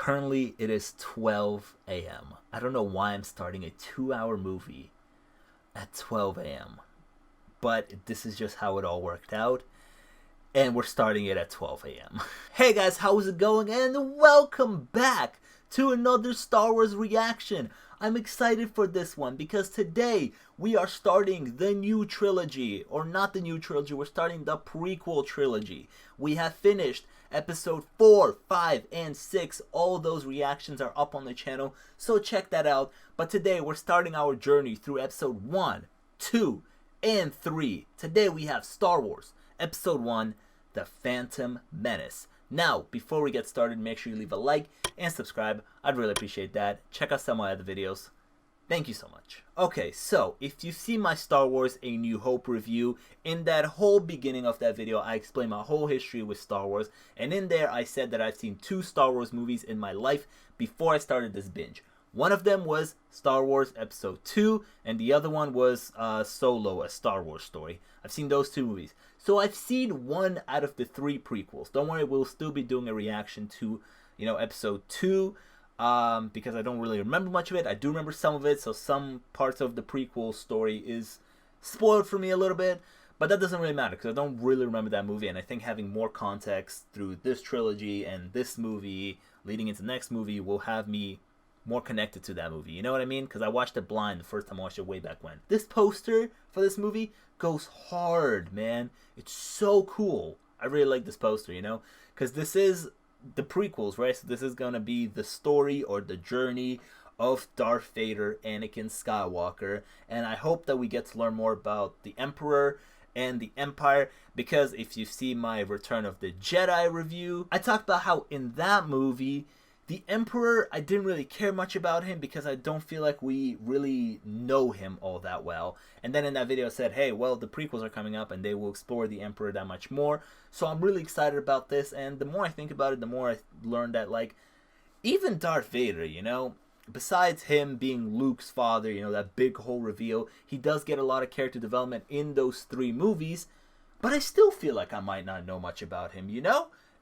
Currently, it is 12 a.m. I don't know why I'm starting a 2-hour movie at 12 a.m. But this is just how it all worked out. And we're starting it at 12 a.m. Hey guys, how's it going? And welcome back to another Star Wars reaction. I'm excited for this one because today we are starting the new trilogy. Or not the new trilogy, we're starting the prequel trilogy. We have finished episode 4, 5, and 6. All those reactions are up on the channel, so check that out. But today we're starting our journey through episode 1, 2, and 3. Today we have Star Wars Episode 1, The Phantom Menace. Now, before we get started, make sure you leave a like and subscribe. I'd really appreciate that. Check out some of my other videos. Thank you so much. Okay, so if you see my Star Wars A New Hope review, in that whole beginning of that video, I explained my whole history with Star Wars. And in there, I said that I've seen 2 Star Wars movies in my life before I started this binge. One of them was Star Wars Episode 2, and the other one was Solo, A Star Wars Story. I've seen those 2 movies. So I've seen 1 out of the 3 prequels. Don't worry, we'll still be doing a reaction to, Episode 2. Because I don't really remember much of it. I do remember some of it, so some parts of the prequel story is spoiled for me a little bit. But that doesn't really matter, because I don't really remember that movie. And I think having more context through this trilogy and this movie leading into the next movie will have me more connected to that movie. You know what I mean? Because I watched it blind the first time I watched it way back when. This poster for this movie goes hard, man. It's so cool. I really like this poster, because this is the prequels, right? So this is going to be the story or the journey of Darth Vader, Anakin Skywalker. And I hope that we get to learn more about the Emperor and the Empire, because if you see my Return of the Jedi review, I talked about how in that movie, the Emperor, I didn't really care much about him because I don't feel like we really know him all that well. And then in that video I said, hey, well, the prequels are coming up and they will explore the Emperor that much more. So I'm really excited about this. And the more I think about it, the more I learn that, like, even Darth Vader, besides him being Luke's father, that big whole reveal, he does get a lot of character development in those 3 movies. But I still feel like I might not know much about him,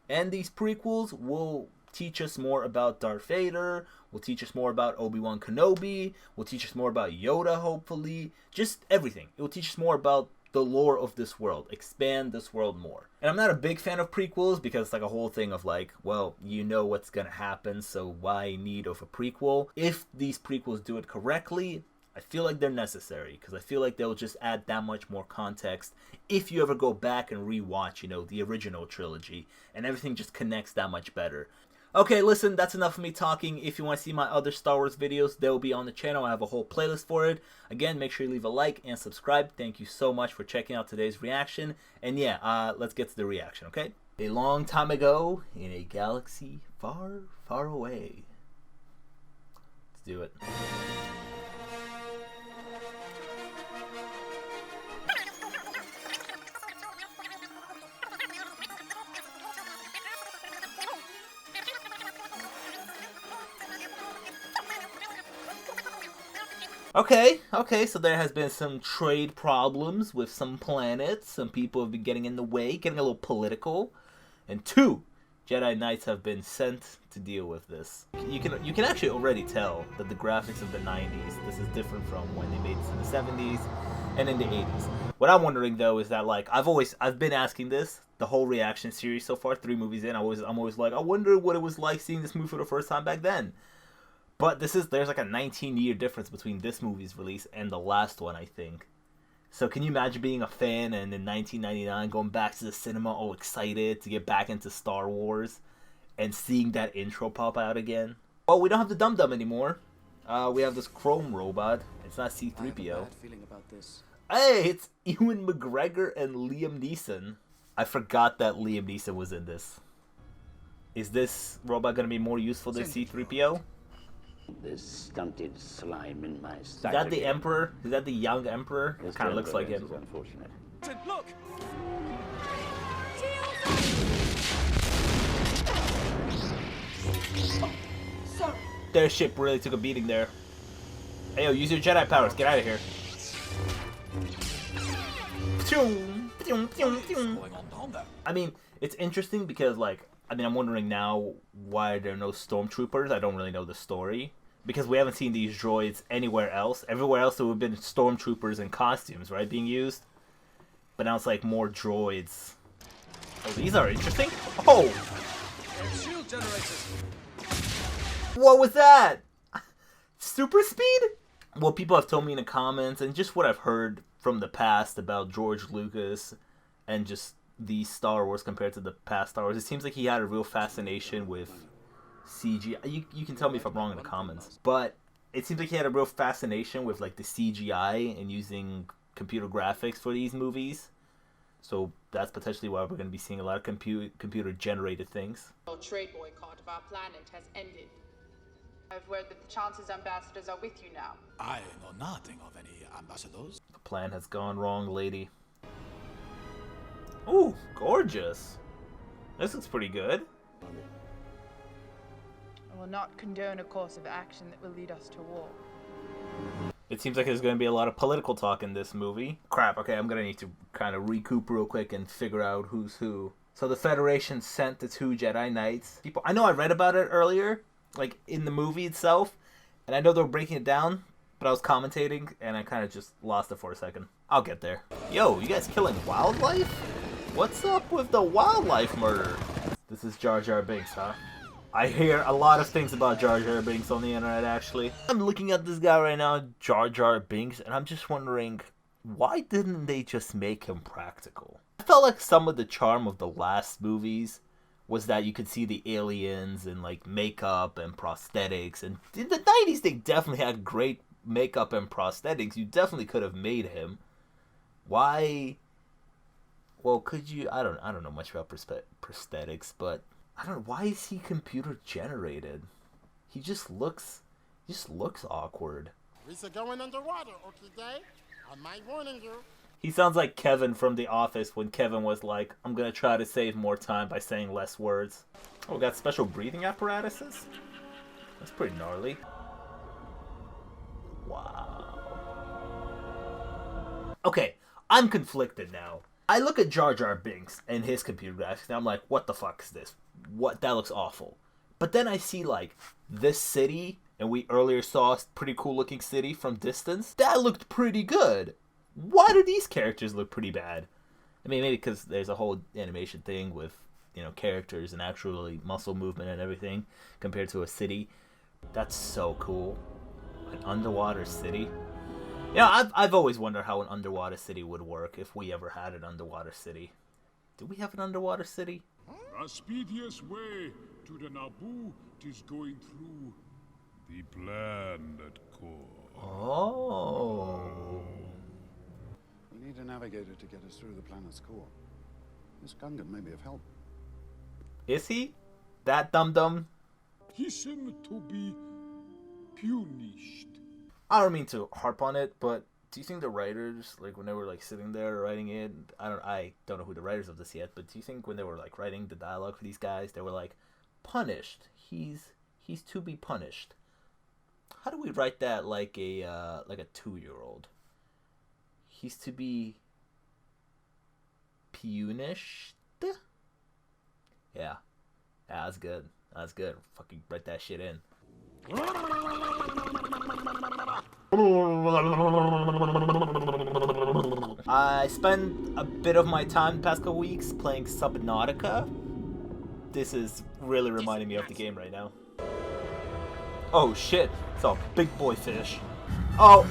And these prequels will teach us more about Darth Vader, will teach us more about Obi-Wan Kenobi, will teach us more about Yoda, hopefully. Just everything. It will teach us more about the lore of this world, expand this world more. And I'm not a big fan of prequels because it's like a whole thing of like, well, you know what's gonna happen, so why need of a prequel? If these prequels do it correctly, I feel like they're necessary, because I feel like they'll just add that much more context if you ever go back and rewatch, the original trilogy, and everything just connects that much better. Okay, listen, that's enough of me talking. If you want to see my other Star Wars videos, they'll be on the channel. I have a whole playlist for it. Again, make sure you leave a like and subscribe. Thank you so much for checking out today's reaction. And yeah, let's get to the reaction, okay? A long time ago, in a galaxy far, far away. Let's do it. Okay, so there has been some trade problems with some planets. Some people have been getting in the way, getting a little political. And 2 Jedi Knights have been sent to deal with this. You can actually already tell that the graphics of the 90s, this is different from when they made this in the 70s and in the 80s. What I'm wondering though is that, like, I've been asking this the whole reaction series so far, 3 movies in. I'm always like, I wonder what it was like seeing this movie for the first time back then. But there's like a 19-year difference between this movie's release and the last one, I think. So can you imagine being a fan and in 1999 going back to the cinema all excited to get back into Star Wars and seeing that intro pop out again? Well, we don't have the Dum Dum anymore. We have this Chrome robot. It's not C-3PO. I have a bad feeling about this. Hey, it's Ewan McGregor and Liam Neeson. I forgot that Liam Neeson was in this. Is this robot going to be more useful than C-3PO? This stunted slime in my Is that the Emperor? Is that the young Emperor? It kind of looks like him. Unfortunate. Look! Sorry. Their ship really took a beating there. Hey, yo, use your Jedi powers. Get out of here. I mean, it's interesting because, like, I mean, I'm wondering now why there are no stormtroopers. I don't really know the story. Because we haven't seen these droids anywhere else. Everywhere else there would have been stormtroopers in costumes, right, being used. But now it's like more droids. Oh, these are interesting. Oh! Shield generators. What was that? Super speed? What people have told me in the comments, and just what I've heard from the past about George Lucas and just the Star Wars compared to the past Star Wars, it seems like he had a real fascination with CGI. You can tell me if I'm wrong in the comments, but it seems like he had a real fascination with like the CGI and using computer graphics for these movies. So that's potentially why we're going to be seeing a lot of computer generated things. The trade boycott of our planet has ended. I've heard that the Chance's ambassadors are with you now. I know nothing of any ambassadors. The plan has gone wrong, lady. Ooh, gorgeous. This looks pretty good. I will not condone a course of action that will lead us to war. It seems like there's going to be a lot of political talk in this movie. Crap, okay, I'm going to need to kind of recoup real quick and figure out who's who. So the Federation sent the 2 Jedi Knights. People, I know I read about it earlier, like in the movie itself, and I know they were breaking it down, but I was commentating, and I kind of just lost it for a second. I'll get there. Yo, you guys killing wildlife? What's up with the wildlife murder? This is Jar Jar Binks, huh? I hear a lot of things about Jar Jar Binks on the internet, actually. I'm looking at this guy right now, Jar Jar Binks, and I'm just wondering, why didn't they just make him practical? I felt like some of the charm of the last movies was that you could see the aliens and, like, makeup and prosthetics. And in the 90s, they definitely had great makeup and prosthetics. You definitely could have made him. Why? Well, could you? I don't know much about prosthetics, but I don't know, why is he computer generated? He just looks awkward. We're going underwater, okay, Dave? Am I warning you? He sounds like Kevin from The Office when Kevin was like, I'm gonna try to save more time by saying less words. Oh, we got special breathing apparatuses? That's pretty gnarly. Wow. Okay, I'm conflicted now. I look at Jar Jar Binks and his computer graphics and I'm like, what the fuck is this? What? That looks awful. But then I see like this city, and we earlier saw a pretty cool looking city from distance. That looked pretty good. Why do these characters look pretty bad? I mean, maybe because there's a whole animation thing with, you know, characters and actually muscle movement and everything compared to a city. That's so cool. An underwater city. Yeah, I've always wondered how an underwater city would work if we ever had an underwater city. Do we have an underwater city? The speediest way to the Naboo is going through the planet core. Oh. We need a navigator to get us through the planet's core. This Gungan may be of help. Is he? That dum-dum? He seemed to be punished. I don't mean to harp on it, but do you think the writers, like when they were like sitting there writing it, I don't know who the writers of this yet, but do you think when they were like writing the dialogue for these guys, they were like, punished. He's to be punished. How do we write that like a 2-year-old? He's to be punished? Yeah, that's good. That's good. Fucking write that shit in. I spent a bit of my time the past couple weeks playing Subnautica. This is really reminding me of the game right now. Oh shit, it's a big boy fish. Oh,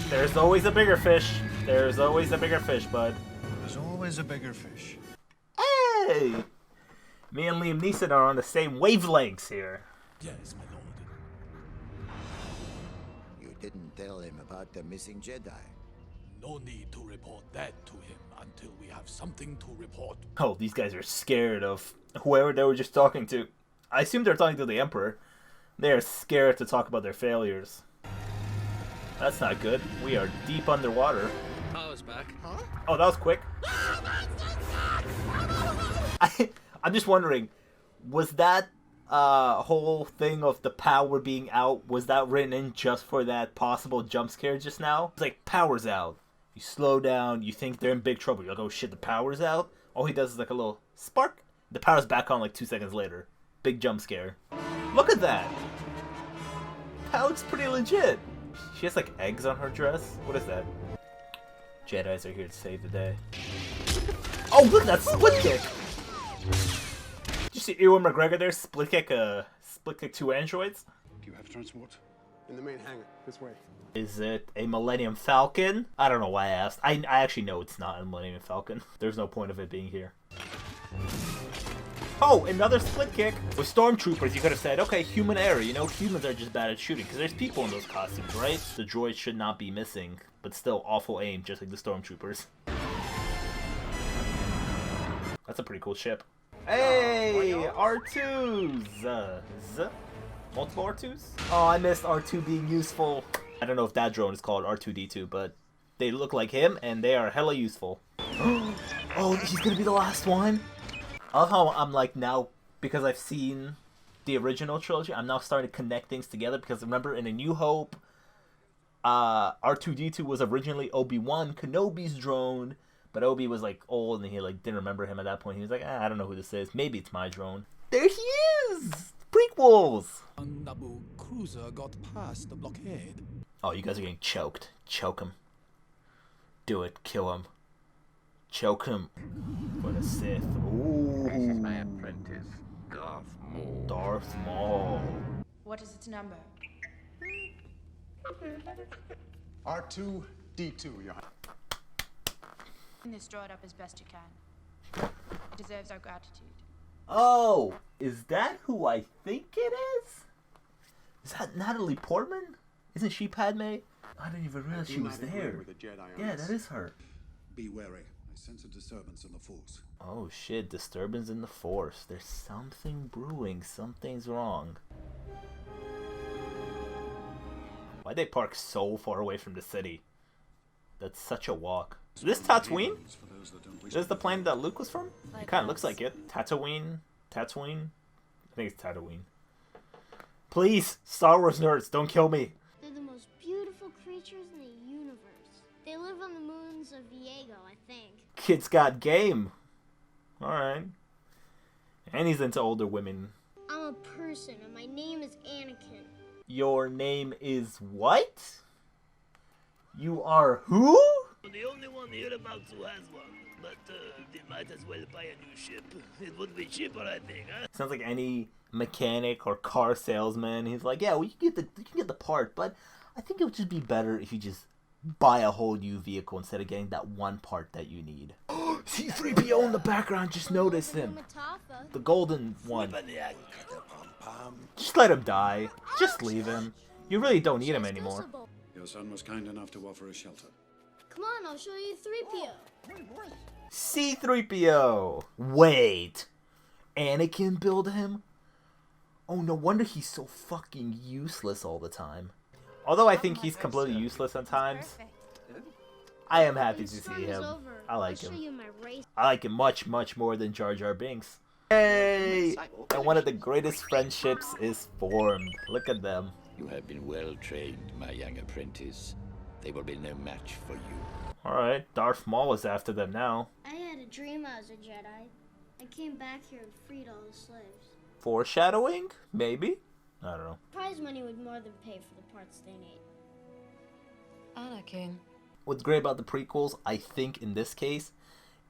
there's always a bigger fish. There's always a bigger fish, bud. There's always a bigger fish. Hey! Me and Liam Neeson are on the same wavelengths here. Yes, my lord. You didn't tell him about the missing Jedi. No need to report that to him until we have something to report. Oh, these guys are scared of whoever they were just talking to. I assume they're talking to the Emperor. They are scared to talk about their failures. That's not good. We are deep underwater. Power's back. Huh? Oh, that was quick. I'm just wondering, was that whole thing of the power being out, was that written in just for that possible jump scare just now? It's like, power's out. You slow down, you think they're in big trouble. You're like, oh shit, the power's out? All he does is like a little spark, The power's back on like 2 seconds later. Big jump scare. Look at that! That looks pretty legit. She has like eggs on her dress. What is that? Jedis are here to save the day. Oh, look at that split kick! Did you see Ewan McGregor there split kick 2 androids? Do you have transport? In the main hangar. This way. Is it a Millennium Falcon? I don't know why I asked. I actually know it's not a Millennium Falcon. There's no point of it being here. Oh, another split kick. With stormtroopers, you could have said, okay, human error. You know, humans are just bad at shooting. Because there's people in those costumes, right? The droids should not be missing. But still, awful aim, just like the stormtroopers. That's a pretty cool ship. Hey, R2s. Multiple R2s? Oh, I missed R2 being useful. I don't know if that drone is called R2-D2, but they look like him, and they are hella useful. Oh, he's gonna be the last one? I love how I'm like now, because I've seen the original trilogy, I'm now starting to connect things together, because remember in A New Hope, R2-D2 was originally Obi-Wan Kenobi's drone, but Obi was like old and he like didn't remember him at that point. He was like, I don't know who this is. Maybe it's my drone. There he is! Prequels! A Naboo cruiser got past the blockade. Oh, you guys are getting choked. Choke him. Do it. Kill him. Choke him. For the Sith. Ooh. This is my apprentice, Darth Maul. Darth Maul. What is its number? R2-D2, Your Honor. Clean this droid up as best you can. It deserves our gratitude. Oh, is that who I think it is? Is that Natalie Portman? Isn't she Padme? I didn't even realize she was there. Yeah, that is her. Be wary. I sense a disturbance in the Force. Oh shit, disturbance in the Force. There's something brewing. Something's wrong. Why'd they park so far away from the city? That's such a walk. Is this Tatooine? Is this the planet that Luke was from? It kind of looks like it. Tatooine? Tatooine? I think it's Tatooine. Please, Star Wars nerds, don't kill me. They're the most beautiful creatures in the universe. They live on the moons of Viego, I think. Kid's got game. Alright. And he's into older women. I'm a person, and my name is Anakin. Your name is what? You are who? The only one hereabouts who has one, but they might as well buy a new ship. It would be cheaper, I think, huh? Sounds like any mechanic or car salesman. He's like, yeah, well, you can get the part, but I think it would just be better if you just buy a whole new vehicle instead of getting that one part that you need. C-3PO in the background, just noticed him. The golden one. Just let him die. Just leave him. You really don't need him anymore. Your son was kind enough to offer a shelter. Come on, I'll show you 3PO. C-3PO! Wait! Anakin build him? Oh, no wonder he's so fucking useless all the time. Although I think he's completely useless sometimes, I am happy to see him. I like him. I like him much, much more than Jar Jar Binks. Yay! And one of the greatest friendships is formed. Look at them. You have been well trained, my young apprentice. They will be no match for you. Alright, Darth Maul is after them now. I had a dream I was a Jedi. I came back here and freed all the slaves. Foreshadowing? Maybe? I don't know. Prize money would more than pay for the parts they need. Anakin. What's great about the prequels, I think in this case,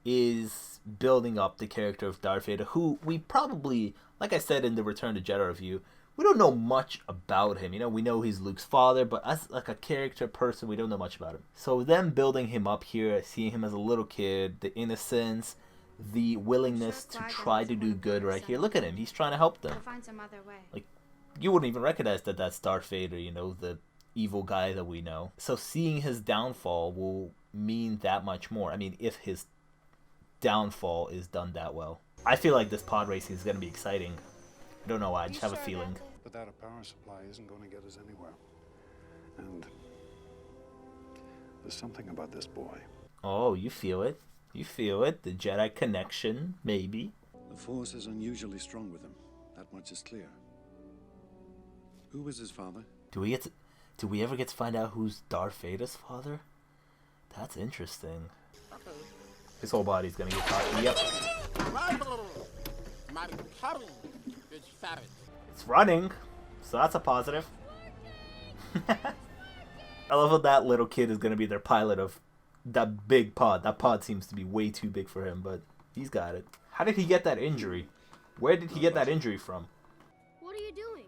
is building up the character of Darth Vader, who we probably, like I said in the Return to Jedi review, we don't know much about him. You know, we know he's Luke's father, but as like a character person, we don't know much about him. So them building him up here, seeing him as a little kid, the innocence, the willingness to try to do good right here. Look at him, he's trying to help them. Find some other way. Like, you wouldn't even recognize that that's Darth Vader, you know, the evil guy that we know. So seeing his downfall will mean that much more. I mean, if his downfall is done that well. I feel like this pod racing is going to be exciting. I don't know why, I just have a feeling. Without a power supply isn't going to get us anywhere. And there's something about this boy. Oh, you feel it. You feel it. The Jedi connection, maybe. The Force is unusually strong with him. That much is clear. Who was his father? Do we ever get to find out who's Darth Vader's father? That's interesting. His whole body's gonna get caught. Yep. my hurry, big ferret. It's running, so that's a positive. I love how that little kid is going to be their pilot of that big pod. That pod seems to be way too big for him, but he's got it. How did he get that injury? Where did he get that injury from? What are you doing?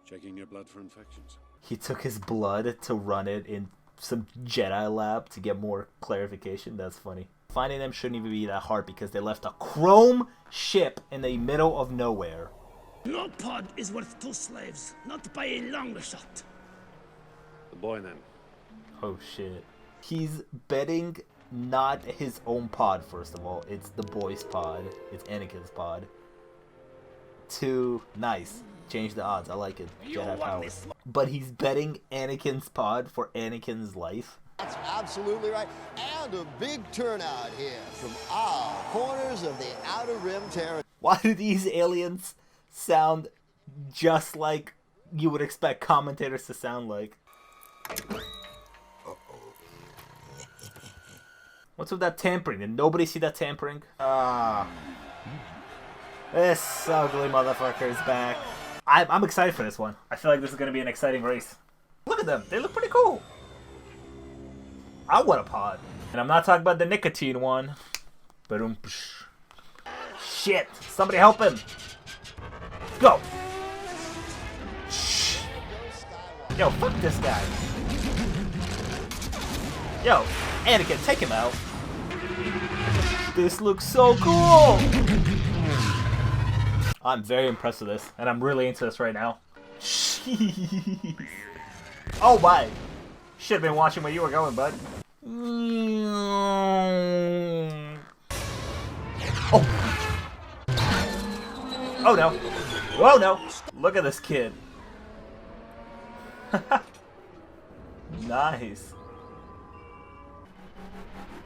Checking your blood for infections. He took his blood to run it in some Jedi lab to get more clarification. That's funny. Finding them shouldn't even be that hard because they left a chrome ship in the middle of nowhere. No pod is worth 2 slaves, not by a long shot. The boy then. Oh shit. He's betting not his own pod, first of all. It's the boy's pod. It's Anakin's pod. 2, nice. Change the odds. I like it. Jedi power. But he's betting Anakin's pod for Anakin's life. That's absolutely right. And a big turnout here from all corners of the Outer Rim territory. Why do these aliens sound just like you would expect commentators to sound like? What's with that tampering? Did nobody see that tampering? This ugly motherfucker is back. I'm excited for this one. I feel like this is going to be an exciting race. Look at them. They look pretty cool. I want a pod. And I'm not talking about the nicotine one. Ba-dum, psh. Shit. Somebody help him. Go. Shh. Yo, fuck this guy. Yo, Anakin, take him out. This looks so cool. I'm very impressed with this, and I'm really into this right now. Jeez. Oh my. Should have been watching where you were going, bud. Oh. Oh no. Whoa no. Look at this kid. Nice.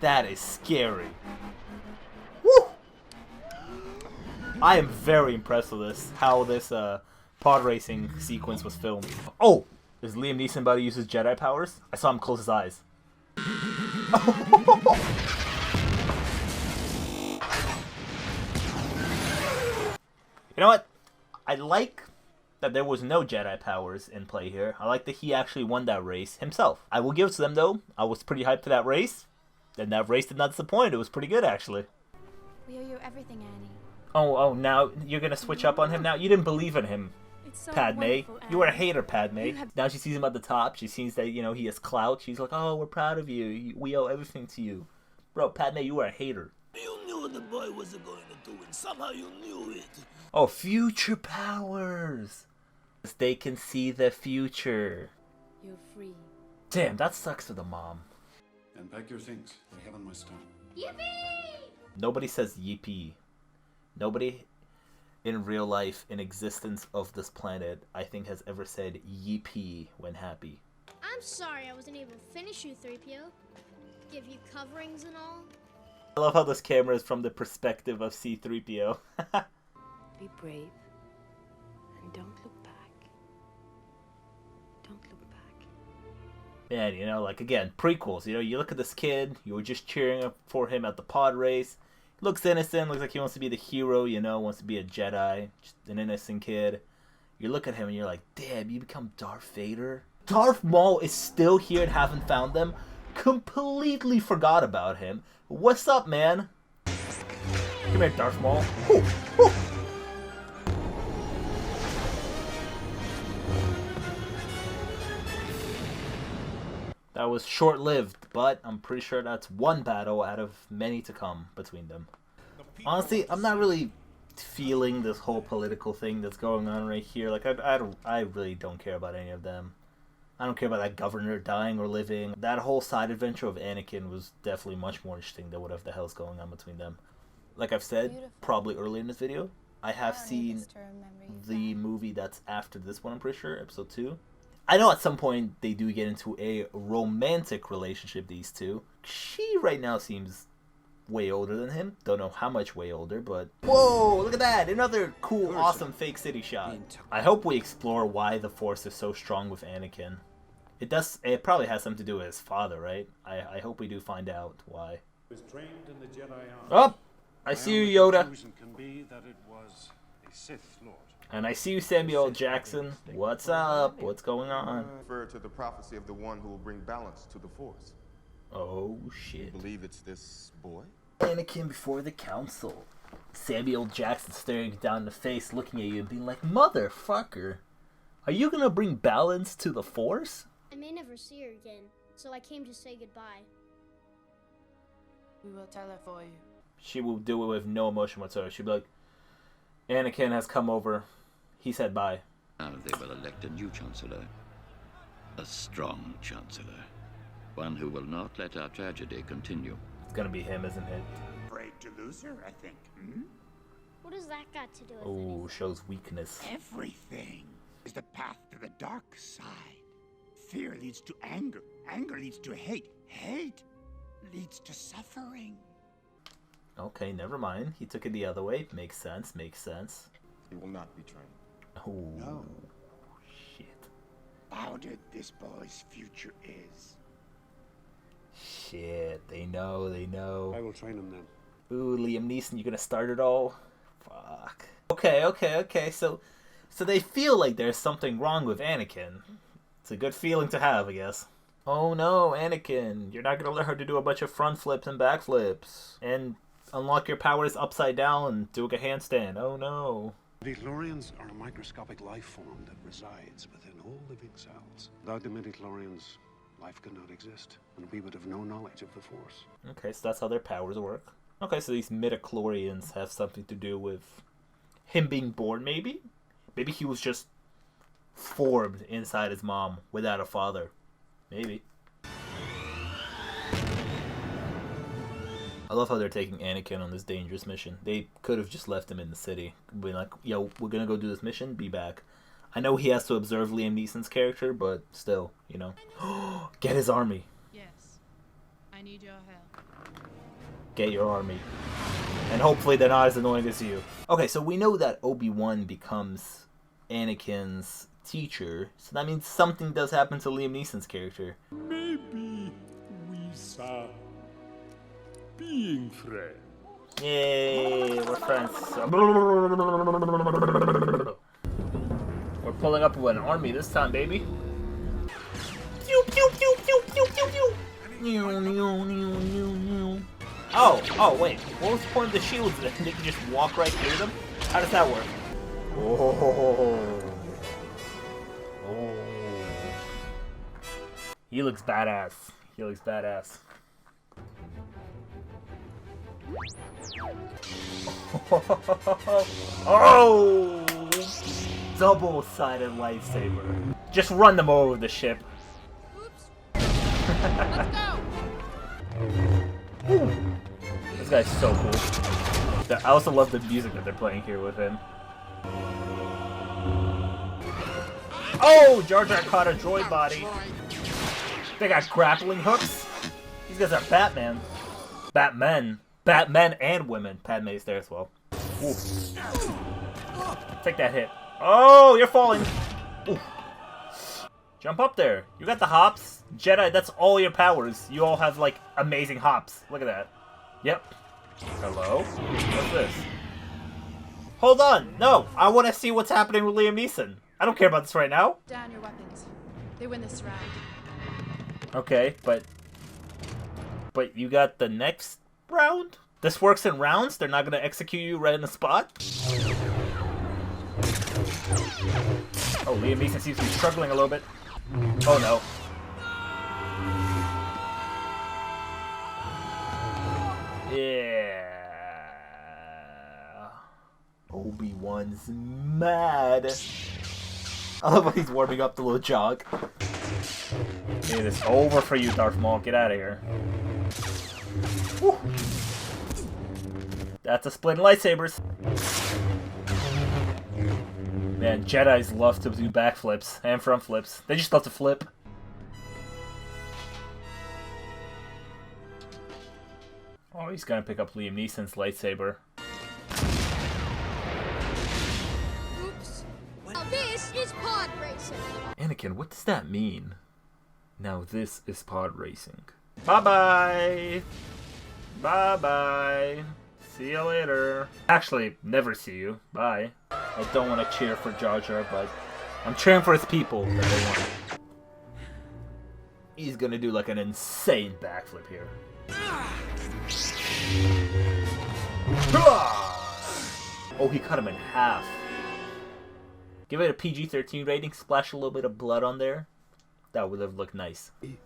That is scary. Woo! I am very impressed with this, how this pod racing sequence was filmed. Oh! Is Liam Neeson about to use his Jedi powers? I saw him close his eyes. You know what? I like that there was no Jedi powers in play here. I like that he actually won that race himself. I will give it to them though. I was pretty hyped for that race. And that race did not disappoint. It was pretty good actually. We owe you everything, Annie. Oh, now you're gonna switch up on him now? You didn't believe in him. It's so Padme. You were a hater, Padme. have... Now she sees him at the top. She sees that, you know, he has clout. She's like, oh, we're proud of you. We owe everything to you. Bro, Padme, you were a hater. You knew what the boy was going to do, and somehow you knew it. Oh, future powers. They can see the future. You're free. Damn, that sucks for the mom. And pack your things. They haven't much time. Yippee! Nobody says yippee. Nobody in real life, in existence of this planet, I think has ever said yippee when happy. I'm sorry I wasn't able to finish you, 3PO. Give you coverings and all. I love how this camera is from the perspective of C-3PO. Be brave. And don't look back. Don't look back. Man, you know, like, again, prequels. You know, you look at this kid, you were just cheering up for him at the pod race. He looks innocent, looks like he wants to be the hero, you know, wants to be a Jedi. Just an innocent kid. You look at him and you're like, damn, you become Darth Vader? Darth Maul is still here and haven't found them? Completely forgot about him. What's up, man? Come here, Darth Maul. Ooh, ooh. That was short-lived, but I'm pretty sure that's one battle out of many to come between them. Honestly, I'm not really feeling this whole political thing that's going on right here. Like, I really don't care about any of them. I don't care about that governor dying or living. That whole side adventure of Anakin was definitely much more interesting than whatever the hell's going on between them. Like I've said, probably early in this video, I have seen the movie that's after this one, I'm pretty sure, episode 2. I know at some point they do get into a romantic relationship, these two. She right now seems way older than him. Don't know how much way older, but... Whoa, look at that! Another cool, awesome fake city shot. I hope we explore why the Force is so strong with Anakin. It probably has something to do with his father, right? I hope we do find out why. Was trained in the Jedi army. Oh! I see you, Yoda. Conclusion can be that it was a Sith Lord. And I see you, Samuel L. Jackson. What's up? What's going on? Refer to the prophecy of the one who will bring balance to the Force. Oh, shit. You believe it's this boy? Anakin before the council. Samuel L. Jackson staring down the face, looking at you and being like, "Motherfucker, are you gonna bring balance to the Force?" I may never see her again, so I came to say goodbye. We will tell her for you. She will do it with no emotion whatsoever. She'll be like, "Anakin has come over. He said bye." Now they will elect a new Chancellor. A strong Chancellor. One who will not let our tragedy continue. It's gonna be him, isn't it? Afraid to lose her, I think. Hmm? What does that got to do with Oh, shows weakness. Everything is the path to the dark side. Fear leads to anger. Anger leads to hate. Hate leads to suffering. Okay, never mind. He took it the other way. Makes sense, makes sense. He will not be trained. Oh, No. shit. Clouded this boy's future is. Shit, they know, they know. I will train him then. Ooh, Liam Neeson, you gonna start it all? Fuck. Okay. So they feel like there's something wrong with Anakin. It's a good feeling to have, I guess. Oh no, Anakin, you're not gonna let her to do a bunch of front flips and back flips. And unlock your powers upside down and do a handstand. Oh no. Midichlorians are a microscopic life form that resides within all living cells. Without the midichlorians, life could not exist, and we would have no knowledge of the Force. Okay, so that's how their powers work. Okay, so these midichlorians have something to do with him being born, maybe? Maybe he was just formed inside his mom without a father. Maybe. I love how they're taking Anakin on this dangerous mission. They could have just left him in the city. Be like, yo, we're gonna go do this mission, be back. I know he has to observe Liam Neeson's character, but still, you know. Get his army. Yes. I need your help. Get your army. And hopefully they're not as annoying as you. Okay, so we know that Obi-Wan becomes Anakin's teacher, so that means something does happen to Liam Neeson's character. Maybe we saw being friends. Yay, we're friends. We're pulling up with an army this time, baby. Pew, pew, pew, pew, pew, pew, pew. Oh, wait. What was the point of the shields? They can just walk right through them? How does that work? Oh. He looks badass. He looks badass. Oh! Double-sided lightsaber. Just run them over with the ship. Oops. Let's go. Ooh. This guy's so cool. I also love the music that they're playing here with him. Oh! Jar Jar caught a droid body. They got grappling hooks. These guys are Batman. Batmen and women. Padme's there as well. Ooh. Take that hit. Oh, you're falling. Ooh. Jump up there. You got the hops. Jedi, that's all your powers. You all have, like, amazing hops. Look at that. Yep. Hello? What's this? Hold on. No, I want to see what's happening with Liam Neeson. I don't care about this right now. Down your weapons. They win this round. Okay, but you got the next round? This works in rounds? They're not going to execute you right in the spot? Oh, Liam Neeson seems to be struggling a little bit. Oh no. Yeah. Obi-Wan's mad. I love how he's warming up the little jog. It is over for you, Darth Maul. Get out of here. Woo. That's a split in lightsabers. Man, Jedis love to do backflips and front flips. They just love to flip. Oh, he's gonna pick up Liam Neeson's lightsaber. Oops. Now this is pod racing. Anakin, what does that mean? Now this is pod racing. Bye-bye! Bye-bye! See you later. Actually, never see you. Bye. I don't want to cheer for Jar Jar, but I'm cheering for his people that they want. He's gonna do like an insane backflip here. Oh, he cut him in half. Give it a PG-13 rating, splash a little bit of blood on there. That would have looked nice. He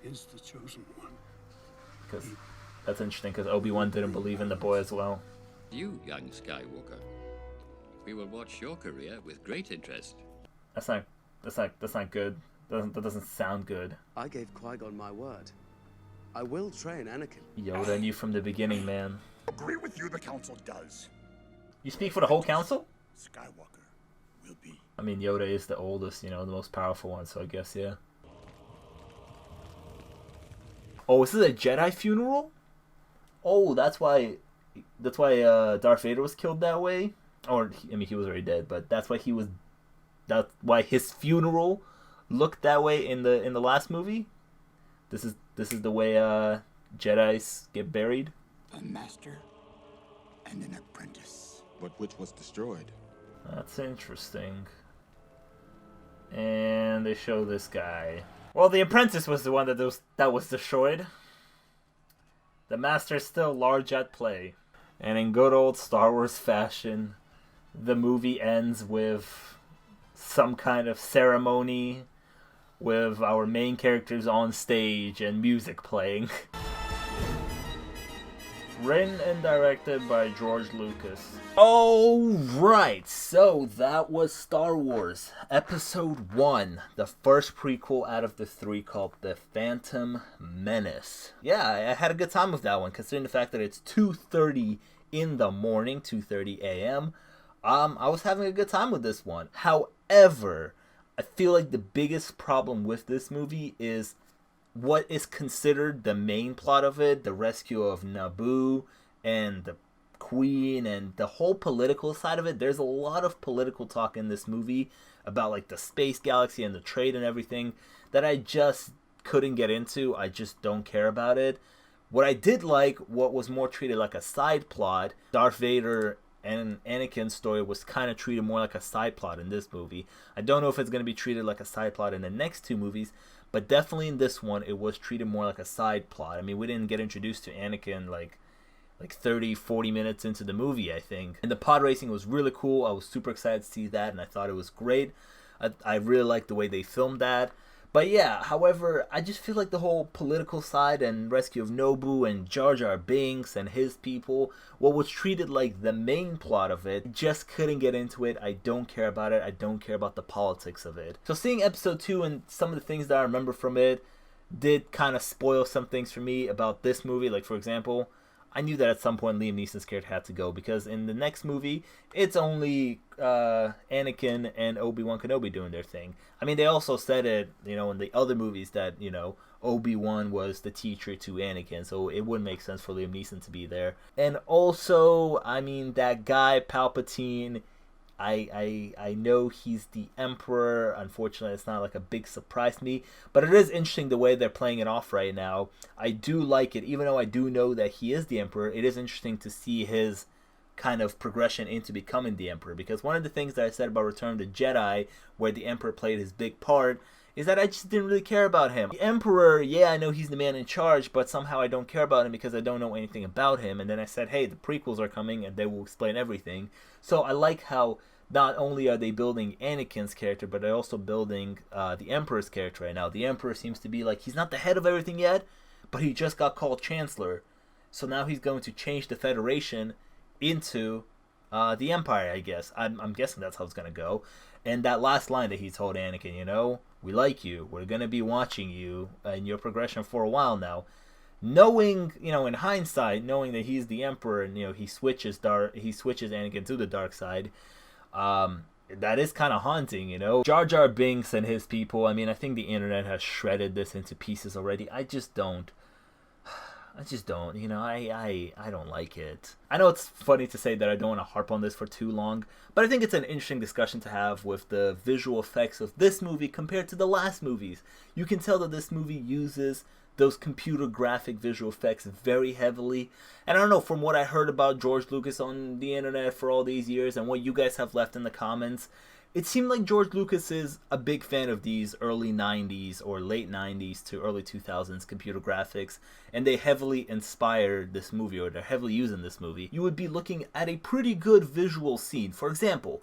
is the chosen one. Because that's interesting, because Obi-Wan didn't believe in the boy as well. You, young Skywalker. We will watch your career with great interest. That's not good. That doesn't sound good. I gave Qui-Gon my word. I will train Anakin. Yoda knew from the beginning, man. Agree with you, the council does. You speak for the whole council? Skywalker will be. I mean, Yoda is the oldest, you know, the most powerful one, so I guess, yeah. Oh, is this a Jedi funeral? Oh, that's why Darth Vader was killed that way? Or, I mean, he was already dead, but that's why why his funeral looked that way in the last movie? This is the way Jedis get buried? A master and an apprentice. But which was destroyed? That's interesting. And they show this guy. Well, the apprentice was the one that was destroyed. The master's still large at play. And in good old Star Wars fashion, the movie ends with some kind of ceremony with our main characters on stage and music playing. Written and directed by George Lucas. Oh, right. So that was Star Wars Episode 1, the first prequel out of the 3 called The Phantom Menace. Yeah, I had a good time with that one, considering the fact that it's 2:30 in the morning, 2:30 a.m. I was having a good time with this one. However, I feel like the biggest problem with this movie is what is considered the main plot of it, the rescue of Naboo and the Queen and the whole political side of it. There's a lot of political talk in this movie about like the space galaxy and the trade and everything that I just couldn't get into. I just don't care about it. What I did like, what was more treated like a side plot, Darth Vader and Anakin's story was kind of treated more like a side plot in this movie. I don't know if it's going to be treated like a side plot in the next 2 movies, but definitely in this one, it was treated more like a side plot. I mean, we didn't get introduced to Anakin like 30, 40 minutes into the movie, I think. And the pod racing was really cool. I was super excited to see that, and I thought it was great. I really liked the way they filmed that. But yeah, however, I just feel like the whole political side and rescue of Naboo and Jar Jar Binks and his people, what was treated like the main plot of it, just couldn't get into it. I don't care about it. I don't care about the politics of it. So seeing Episode 2 and some of the things that I remember from it did kind of spoil some things for me about this movie. Like, for example, I knew that at some point Liam Neeson's character had to go, because in the next movie, it's only Anakin and Obi-Wan Kenobi doing their thing. I mean, they also said it, you know, in the other movies that, you know, Obi-Wan was the teacher to Anakin, so it wouldn't make sense for Liam Neeson to be there. And also, I mean, that guy, Palpatine, I know he's the Emperor. Unfortunately, it's not like a big surprise to me, but it is interesting the way they're playing it off right now. I do like it, even though I do know that he is the Emperor. It is interesting to see his kind of progression into becoming the Emperor, because one of the things that I said about Return of the Jedi, where the Emperor played his big part, is that I just didn't really care about him. The Emperor, yeah, I know he's the man in charge, but somehow I don't care about him because I don't know anything about him. And then I said, hey, the prequels are coming and they will explain everything. So I like how not only are they building Anakin's character, but they're also building the Emperor's character right now. The Emperor seems to be like, he's not the head of everything yet, but he just got called Chancellor. So now he's going to change the Federation into the Empire, I guess. I'm guessing that's how it's going to go. And that last line that he told Anakin, you know, we like you. We're going to be watching you and your progression for a while now. Knowing, you know, in hindsight, knowing that he's the Emperor and, you know, he switches Anakin to the dark side, that is kind of haunting, you know. Jar Jar Binks and his people, I mean, I think the internet has shredded this into pieces already. I just don't. I just don't, you know, I don't like it. I know it's funny to say that I don't want to harp on this for too long, but I think it's an interesting discussion to have with the visual effects of this movie compared to the last movies. You can tell that this movie uses those computer graphic visual effects very heavily. And I don't know, from what I heard about George Lucas on the internet for all these years and what you guys have left in the comments, it seemed like George Lucas is a big fan of these early 90s or late 90s to early 2000s computer graphics, and they heavily inspired this movie, or they're heavily used in this movie. You would be looking at a pretty good visual scene. For example,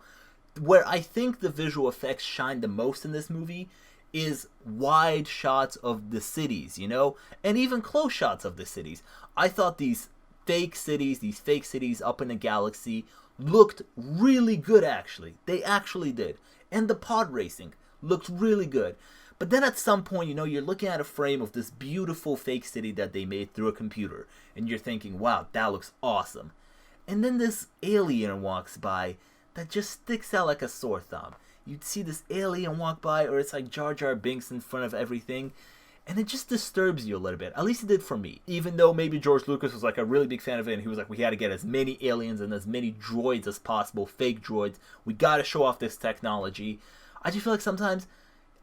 where I think the visual effects shine the most in this movie is wide shots of the cities, you know, and even close shots of the cities. I thought these fake cities up in the galaxy looked really good, actually. They actually did. And the pod racing looked really good. But then at some point, you know, you're looking at a frame of this beautiful fake city that they made through a computer, and you're thinking, wow, that looks awesome. And then this alien walks by that just sticks out like a sore thumb. You'd see this alien walk by, or it's like Jar Jar Binks in front of everything, and it just disturbs you a little bit. At least it did for me. Even though maybe George Lucas was like a really big fan of it, and he was like, we had to get as many aliens and as many droids as possible, fake droids. We got to show off this technology. I just feel like sometimes,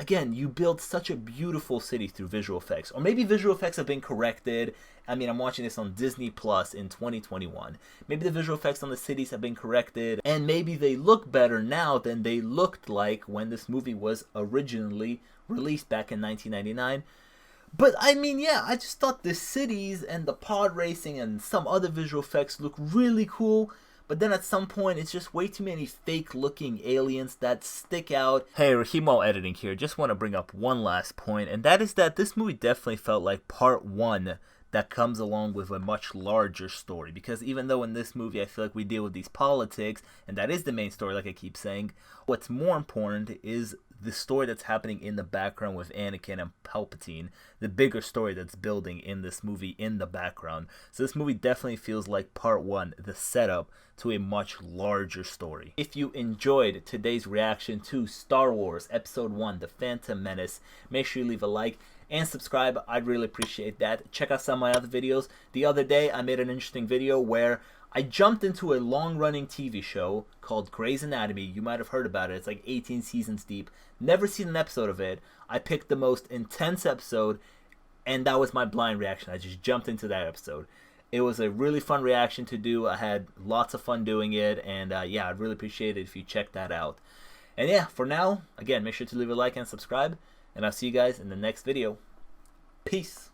again, you build such a beautiful city through visual effects. Or maybe visual effects have been corrected. I mean, I'm watching this on Disney Plus in 2021. Maybe the visual effects on the cities have been corrected, and maybe they look better now than they looked like when this movie was originally released back in 1999. But I mean, yeah, I just thought the cities and the pod racing and some other visual effects look really cool. But then at some point, it's just way too many fake-looking aliens that stick out. Hey, Rahimo Editing here. Just want to bring up one last point, and that is that this movie definitely felt like part one that comes along with a much larger story. Because even though in this movie I feel like we deal with these politics, and that is the main story, like I keep saying, what's more important is the story that's happening in the background with Anakin and Palpatine, the bigger story that's building in this movie in the background. So this movie definitely feels like part one, the setup to a much larger story. If you enjoyed today's reaction to Star Wars Episode 1, The Phantom Menace, make sure you leave a like and subscribe. I'd really appreciate that. Check out some of my other videos. The other day I made an interesting video where I jumped into a long-running TV show called Grey's Anatomy. You might have heard about it. It's like 18 seasons deep. Never seen an episode of it. I picked the most intense episode, and that was my blind reaction. I just jumped into that episode. It was a really fun reaction to do. I had lots of fun doing it, and yeah, I'd really appreciate it if you check that out. And yeah, for now, again, make sure to leave a like and subscribe, and I'll see you guys in the next video. Peace.